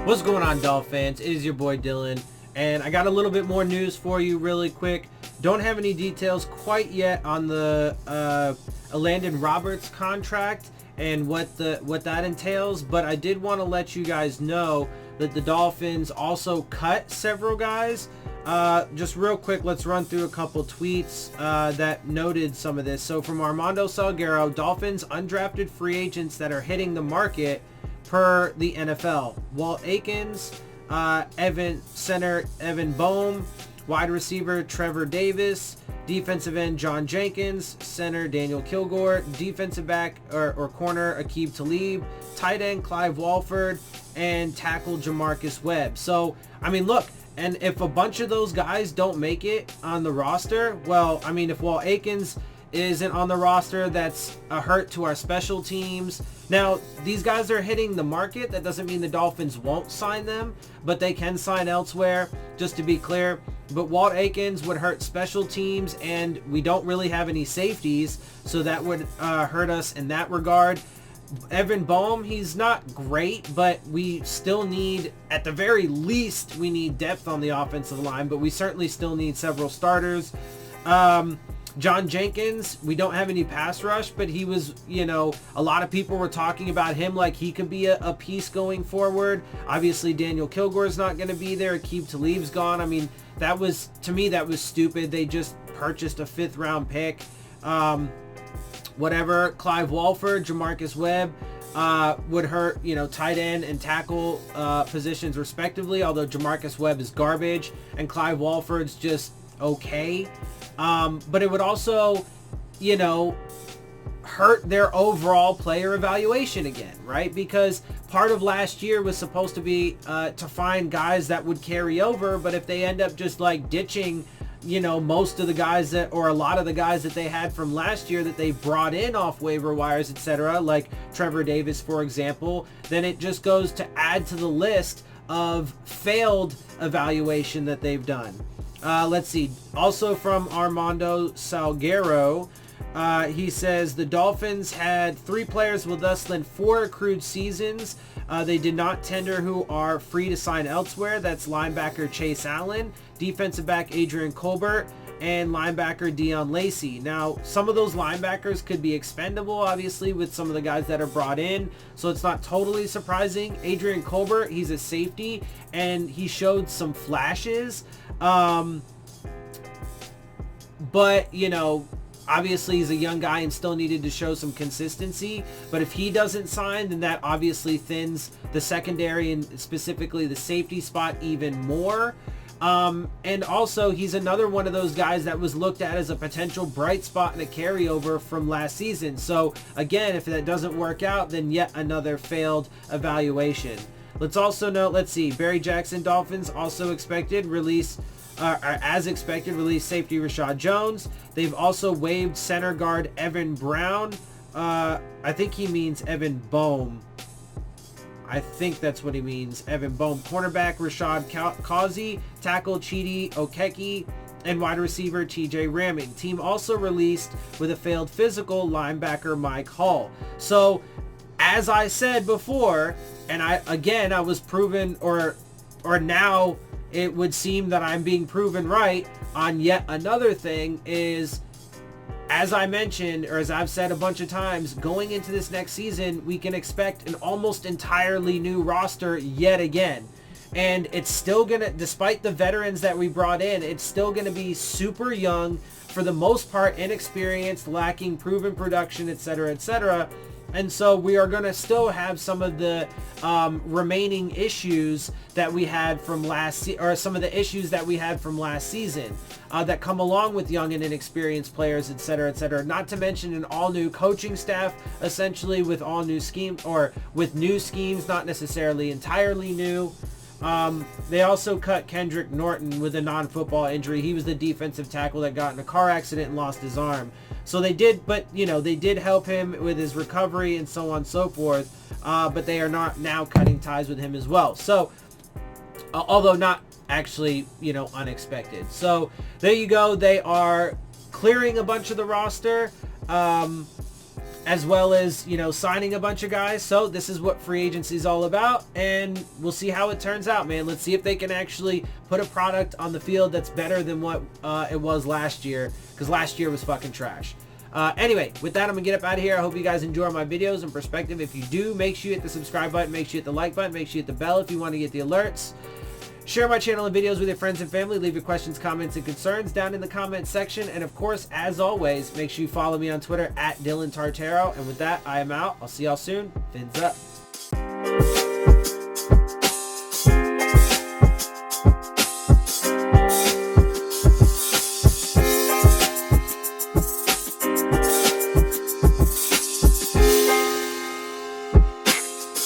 What's going on, Dolphins? It is your boy Dillon, and I got a little bit more news for you really quick. Don't have any details quite yet on the Landon Roberts contract and what that entails, but I did want to let you guys know that the Dolphins also cut several guys. Just real quick, let's run through a couple tweets that noted some of this. So from Armando Salguero, Dolphins undrafted free agents that are hitting the market per the NFL. Walt Aikens, center Evan Boehm, wide receiver Trevor Davis, defensive end John Jenkins, center Daniel Kilgore, defensive back or corner Aqib Talib, tight end Clive Walford, and tackle Jamarcus Webb. So, I mean, look, and if a bunch of those guys don't make it on the roster, well, I mean, if Walt Aikens isn't on the roster, that's a hurt to our special teams. Now, these guys are hitting the market. That doesn't mean the Dolphins won't sign them, but they can sign elsewhere, just to be clear. But Walt Aikens would hurt special teams, and we don't really have any safeties, so that would hurt us in that regard. Evan Boehm, he's not great, but we still need, at the very least, we need depth on the offensive line, but we certainly still need several starters. John Jenkins, we don't have any pass rush, but he was, a lot of people were talking about him like he could be a piece going forward. Obviously, Daniel Kilgore's not going to be there. Aqib Talib's gone. I mean, to me, that was stupid. They just purchased a 5th round pick. Whatever. Clive Walford, Jamarcus Webb would hurt, tight end and tackle positions respectively, although Jamarcus Webb is garbage and Clive Walford's just okay. But it would also, hurt their overall player evaluation again, right? Because part of last year was supposed to be to find guys that would carry over, but if they end up just like ditching, most of the guys or a lot of the guys that they had from last year that they brought in off waiver wires, etc., like Trevor Davis, for example, then it just goes to add to the list of failed evaluation that they've done. Let's see. Also from Armando Salguero, he says the Dolphins had 3 players with less than 4 accrued seasons. They did not tender who are free to sign elsewhere. That's linebacker Chase Allen, defensive back Adrian Colbert, and linebacker Dion Lacey. Now, some of those linebackers could be expendable, obviously, with some of the guys that are brought in, so it's not totally surprising. Adrian Colbert, he's a safety, and he showed some flashes. But, obviously he's a young guy and still needed to show some consistency. But if he doesn't sign, then that obviously thins the secondary and specifically the safety spot even more. And also he's another one of those guys that was looked at as a potential bright spot and a carryover from last season. So again, if that doesn't work out, then yet another failed evaluation. Let's also note, let's see, Barry Jackson Dolphins also expected release safety Rashad Jones. They've also waived center guard Evan Brown. I think he means Evan Boehm. I think that's what he means. Evan Boehm. Cornerback Rashad Causey, tackle Chidi Okeke, and wide receiver TJ Ramming. Team also released with a failed physical linebacker Mike Hall. So, as I said before, and I was proven, or now it would seem that I'm being proven right on yet another thing is, as I mentioned, or as I've said a bunch of times, going into this next season, we can expect an almost entirely new roster yet again. And it's still going to, despite the veterans that we brought in, it's still going to be super young, for the most part inexperienced, lacking proven production, etc., etc. And so we are going to still have some of the remaining issues that we had from some of the issues that we had from last season that come along with young and inexperienced players, etc., etc. Not to mention an all-new coaching staff, essentially with all new schemes, or with new schemes, not necessarily entirely new. They also cut Kendrick Norton with a non-football injury. He was the defensive tackle that got in a car accident and lost his arm. So they did, but they did help him with his recovery and so on and so forth. But they are not now cutting ties with him as well. So, although not actually, unexpected. So there you go. They are clearing a bunch of the roster. as well as, you know, signing a bunch of guys. So this is what free agency is all about, and we'll see how it turns out, man. Let's see if they can actually put a product on the field that's better than what it was last year, because last year was fucking trash. Anyway, with that, I'm gonna get up out of here. I hope you guys enjoy my videos and perspective. If you do, make sure you hit the subscribe button, make sure you hit the like button, make sure you hit the bell if you want to get the alerts. Share my channel and videos with your friends and family. Leave your questions, comments, and concerns down in the comment section. And of course, as always, make sure you follow me on Twitter at Dillon Tartaro. And with that, I am out. I'll see y'all soon. Fins up.